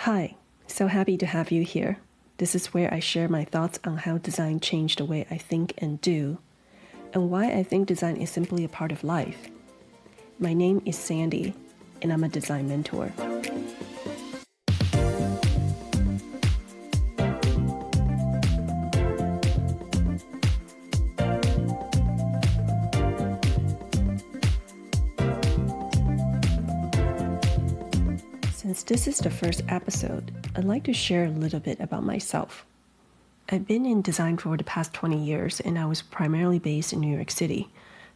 Hi, so happy to have you here. This is where I share my thoughts on how design changed the way I think and do, and why I think design is simply a part of life. My name is Sandy, and I'm a design mentor. Since this is the first episode, I'd like to share a little bit about myself. I've been in design for the past 20 years, and I was primarily based in New York City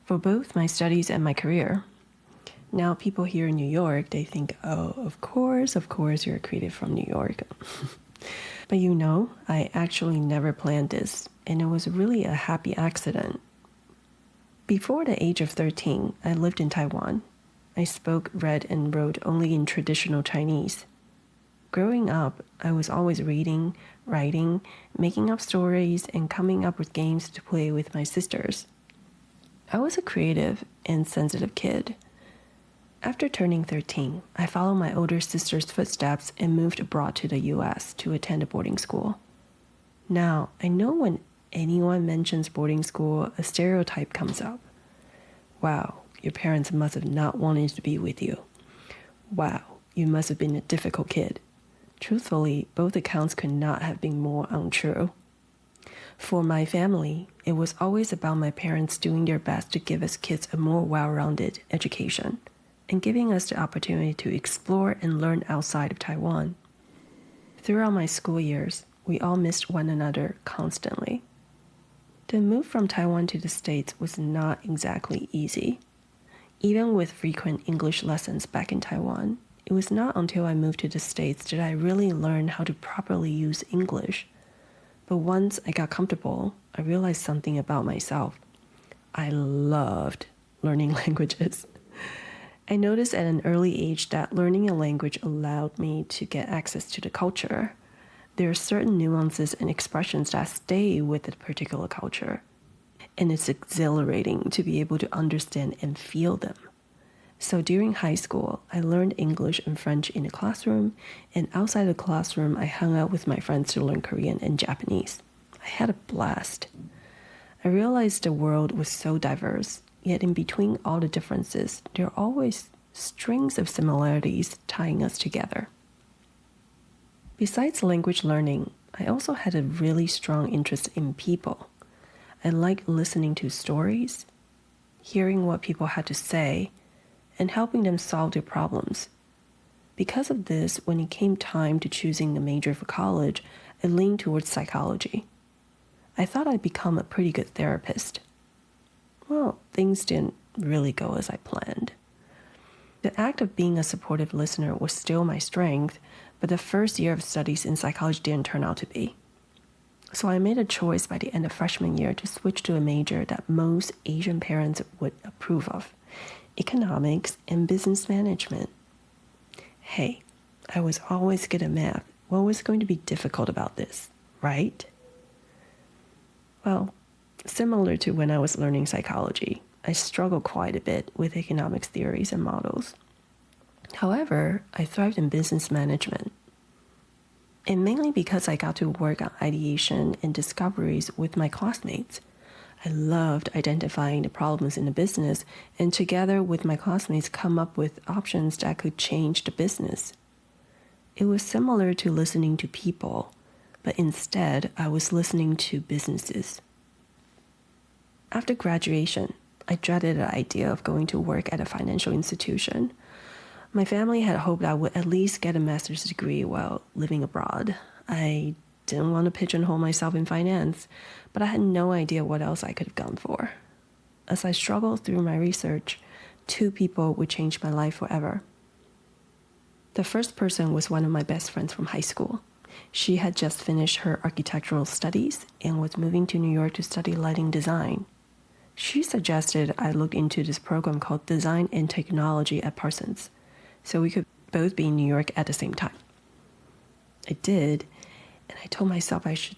for both my studies and my career. Now, people here in New York, they think, oh, of course, you're a creative from New York. But I actually never planned this, and it was really a happy accident. Before the age of 13, I lived in Taiwan. I spoke, read, and wrote only in traditional Chinese. Growing up, I was always reading, writing, making up stories, and coming up with games to play with my sisters. I was a creative and sensitive kid. After turning 13, I followed my older sister's footsteps and moved abroad to the US to attend a boarding school. Now, I know when anyone mentions boarding school, a stereotype comes up. Wow, your parents must have not wanted to be with you. Wow, you must have been a difficult kid. Truthfully, both accounts could not have been more untrue. For my family, it was always about my parents doing their best to give us kids a more well-rounded education and giving us the opportunity to explore and learn outside of Taiwan. Throughout my school years, we all missed one another constantly. The move from Taiwan to the States was not exactly easy. Even with frequent English lessons back in Taiwan, it was not until I moved to the States that I really learned how to properly use English. But once I got comfortable, I realized something about myself. I loved learning languages. I noticed at an early age that learning a language allowed me to get access to the culture. There are certain nuances and expressions that stay with a particular culture, and it's exhilarating to be able to understand and feel them. So during high school, I learned English and French in the classroom, and outside the classroom, I hung out with my friends to learn Korean and Japanese. I had a blast. I realized the world was so diverse, yet in between all the differences, there are always strings of similarities tying us together. Besides language learning, I also had a really strong interest in people. I liked listening to stories, hearing what people had to say, and helping them solve their problems. Because of this, when it came time to choosing a major for college, I leaned towards psychology. I thought I'd become a pretty good therapist. Well, things didn't really go as I planned. The act of being a supportive listener was still my strength, but the first year of studies in psychology didn't turn out to be. So I made a choice by the end of freshman year to switch to a major that most Asian parents would approve of: economics and business management. Hey, I was always good at math. What was going to be difficult about this, right? Well, similar to when I was learning psychology, I struggled quite a bit with economics theories and models. However, I thrived in business management. And mainly because I got to work on ideation and discoveries with my classmates. I loved identifying the problems in the business and together with my classmates come up with options that could change the business. It was similar to listening to people, but instead I was listening to businesses. After graduation, I dreaded the idea of going to work at a financial institution. My family had hoped I would at least get a master's degree while living abroad. I didn't want to pigeonhole myself in finance, but I had no idea what else I could have gone for. As I struggled through my research, two people would change my life forever. The first person was one of my best friends from high school. She had just finished her architectural studies and was moving to New York to study lighting design. She suggested I look into this program called Design and Technology at Parsons, so we could both be in New York at the same time. I did, and I told myself I should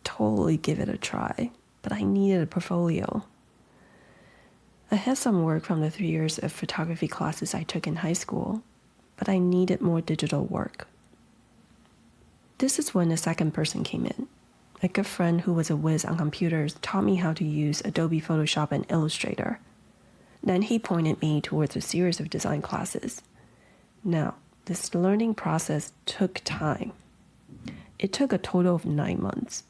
totally give it a try, but I needed a portfolio. I had some work from the 3 years of photography classes I took in high school, but I needed more digital work. This is when a second person came in. A good friend who was a whiz on computers taught me how to use Adobe Photoshop and Illustrator. Then he pointed me towards a series of design classes. Now, this learning process took time. It took a total of 9 months.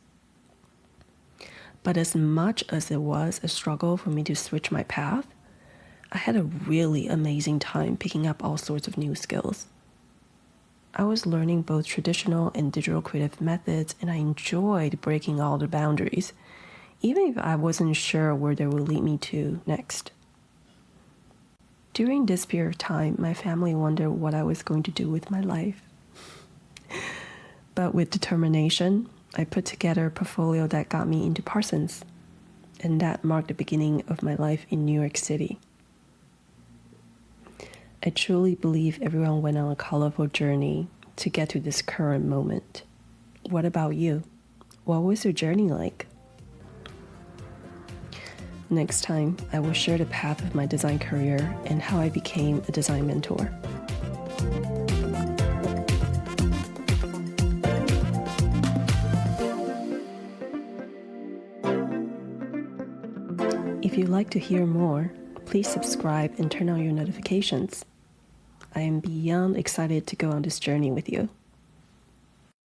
But as much as it was a struggle for me to switch my path, I had a really amazing time picking up all sorts of new skills. I was learning both traditional and digital creative methods, and I enjoyed breaking all the boundaries, even if I wasn't sure where they would lead me to next. During this period of time, my family wondered what I was going to do with my life. But with determination, I put together a portfolio that got me into Parsons, and that marked the beginning of my life in New York City. I truly believe everyone went on a colorful journey to get to this current moment. What about you? What was your journey like? Next time, I will share the path of my design career and how I became a design mentor. If you'd like to hear more, please subscribe and turn on your notifications. I am beyond excited to go on this journey with you.